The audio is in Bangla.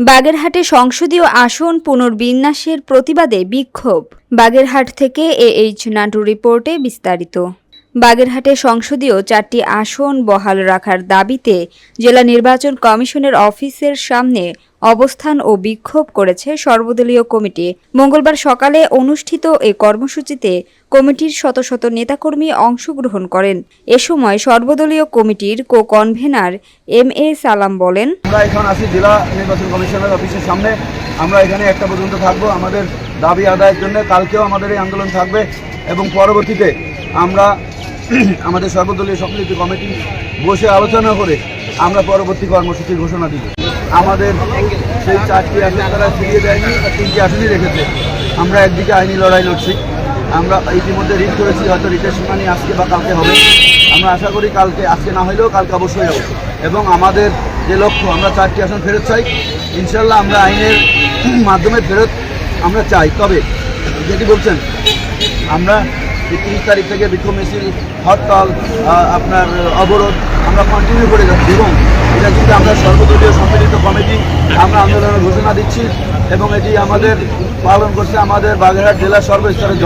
বাগেরহাটে সংসদীয় আসন পুনর্বিন্যাসের প্রতিবাদে বিক্ষোভ। বাগেরহাট থেকে এইচ নান্টু রিপোর্টে বিস্তারিত। বাগেরহাটে সংসদীয় 4টি আসন বহাল রাখার দাবিতে জেলা নির্বাচন কমিশনের অফিসের সামনে অবস্থান ও বিক্ষোভ করেছে সর্বদলীয় কমিটি। মঙ্গলবার সকালে অনুষ্ঠিত এই কর্মসূচিতে কমিটির শত শত নেতাকর্মী অংশগ্রহণ করেন। এ সময় সর্বদলীয় কমিটির কো-কনভেনার এম.এ. সালাম বলেন, আমরা এখন আছি জেলা নির্বাচন কমিশনের অফিসের সামনে। আমরা এখানে একটা পর্যন্ত থাকবো আমাদের দাবি আদায়ের জন্য। কালকেও আমাদের এই আন্দোলন থাকবে এবং পরবর্তীতে আমরা আমাদের সর্বদলীয় সম্মিলিত কমিটি বসে আলোচনা করে আমরা পরবর্তী কর্মসূচির ঘোষণা দিব। আমাদের সেই 4টি আসন তারা ফিরিয়ে দেয়নি, 3টি আসনই রেখেছে। আমরা একদিকে আইনি লড়াই লড়ছি। আমরা ইতিমধ্যে রিট করেছি, হয়তো রিটের শুনানি আজকে বা কালকে হবে। আমরা আশা করি কালকে, আজকে না হলেও কালকে অবশ্যই হবে। এবং আমাদের যে লক্ষ্য, আমরা 4টি আসন ফেরত চাই। ইনশাল্লাহ আমরা আইনের মাধ্যমে ফেরত আমরা চাই। তবে যেটি বলছেন, আমরা 30 তারিখ থেকে বিক্ষোভ মিছিল, হরতাল, আপনার অবরোধ আমরা কন্টিনিউ করে যাচ্ছি এবং এটা কিন্তু আমরা সর্বদলীয় সম্মিলিত কমিটি আমরা আন্দোলনের ঘোষণা দিচ্ছি এবং এটি আমাদের পালন করছে আমাদের বাগেরহাট জেলার সর্বস্তরের